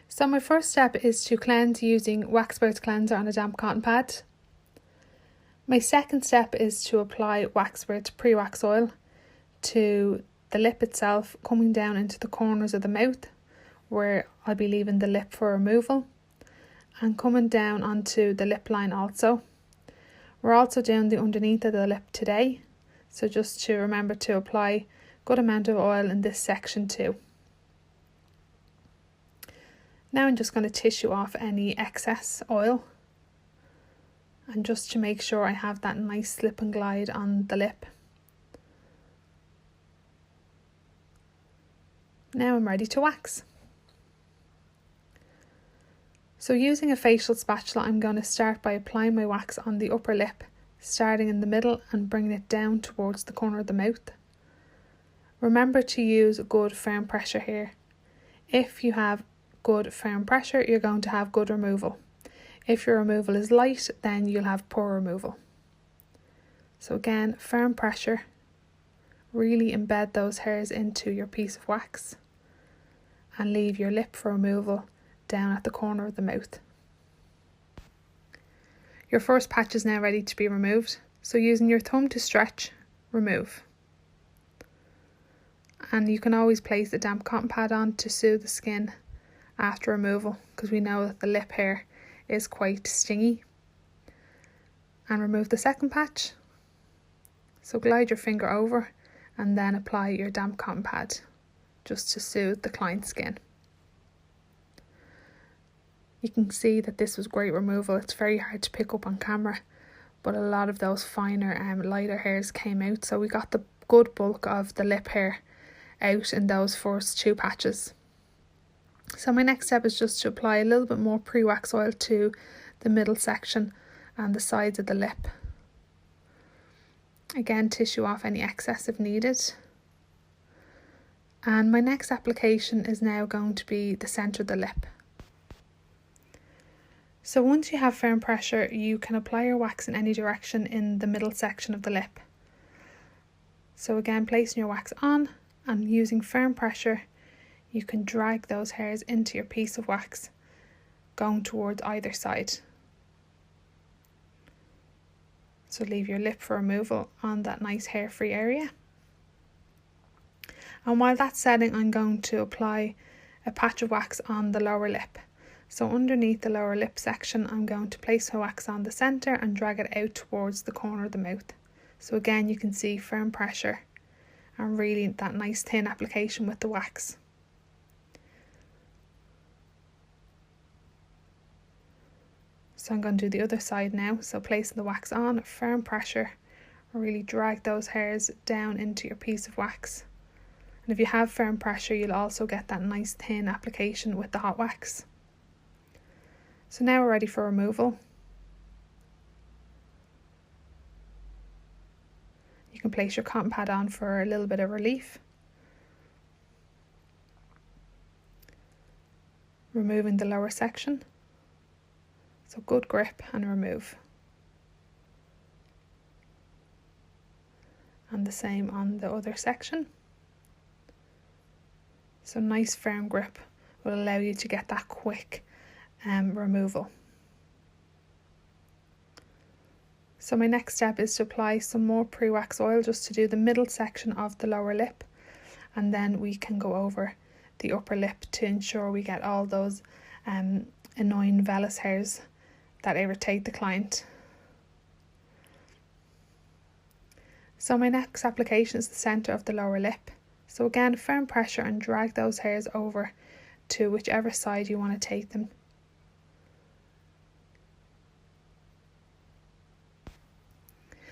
So my first step is to cleanse using Waxperts cleanser on a damp cotton pad. My second step is to apply Waxperts pre-wax oil to the lip itself, coming down into the corners of the mouth where I'll be leaving the lip for removal, and coming down onto the lip line also. We're also doing the underneath of the lip today, so just to remember to apply a good amount of oil in this section too. Now I'm just going to tissue off any excess oil, and just to make sure I have that nice slip and glide on the lip. Now I'm ready to wax. So using a facial spatula, I'm going to start by applying my wax on the upper lip, starting in the middle and bringing it down towards the corner of the mouth. Remember to use good firm pressure here. If you have good firm pressure, you're going to have good removal. If your removal is light, then you'll have poor removal. So again, firm pressure. Really embed those hairs into your piece of wax and leave your lip for removal down at the corner of the mouth. Your first patch is now ready to be removed. So using your thumb to stretch, remove. And you can always place a damp cotton pad on to soothe the skin after removal, because we know that the lip hair is quite stingy. And remove the second patch. So glide your finger over and then apply your damp cotton pad just to soothe the client's skin. You can see that this was great removal. It's very hard to pick up on camera, but a lot of those finer lighter hairs came out, so we got the good bulk of the lip hair out in those first two patches. So my next step is just to apply a little bit more pre-wax oil to the middle section and the sides of the lip. Again, tissue off any excess if needed. And my next application is now going to be the centre of the lip. So once you have firm pressure, you can apply your wax in any direction in the middle section of the lip. So again, placing your wax on and using firm pressure, you can drag those hairs into your piece of wax, going towards either side. So leave your lip for removal on that nice hair-free area. And while that's setting, I'm going to apply a patch of wax on the lower lip. So underneath the lower lip section, I'm going to place my wax on the centre and drag it out towards the corner of the mouth. So again, you can see firm pressure and really that nice thin application with the wax. So I'm going to do the other side now. So placing the wax on, firm pressure, really drag those hairs down into your piece of wax. And if you have firm pressure, you'll also get that nice thin application with the hot wax. So now we're ready for removal. You can place your cotton pad on for a little bit of relief. Removing the lower section. So good grip and remove. And the same on the other section. So nice firm grip will allow you to get that quick removal. So my next step is to apply some more pre-wax oil just to do the middle section of the lower lip, and then we can go over the upper lip to ensure we get all those annoying vellus hairs that irritate the client. So my next application is the centre of the lower lip. So again, firm pressure and drag those hairs over to whichever side you want to take them.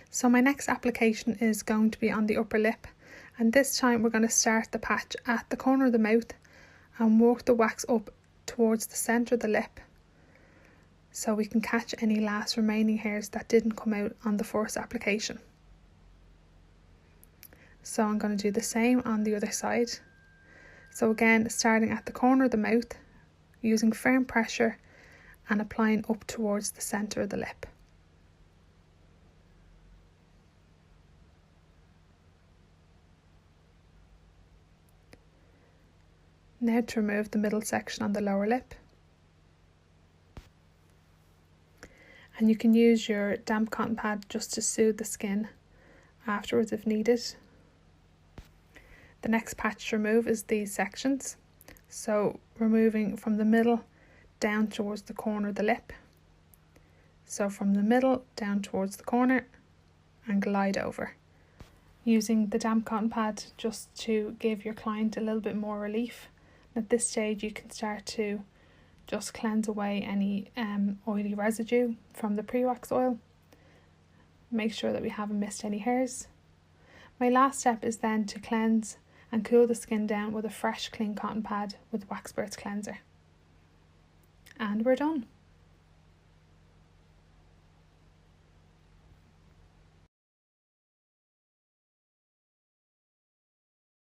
So my next application is going to be on the upper lip, and this time we're going to start the patch at the corner of the mouth and work the wax up towards the centre of the lip, so we can catch any last remaining hairs that didn't come out on the first application. So I'm going to do the same on the other side. So again, starting at the corner of the mouth, using firm pressure and applying up towards the centre of the lip. Now to remove the middle section on the lower lip. And you can use your damp cotton pad just to soothe the skin afterwards if needed. The next patch to remove is these sections. So removing from the middle down towards the corner of the lip. So from the middle down towards the corner and glide over. Using the damp cotton pad just to give your client a little bit more relief. At this stage you can start to just cleanse away any oily residue from the pre-wax oil. Make sure that we haven't missed any hairs. My last step is then to cleanse and cool the skin down with a fresh clean cotton pad with Waxperts cleanser. And we're done.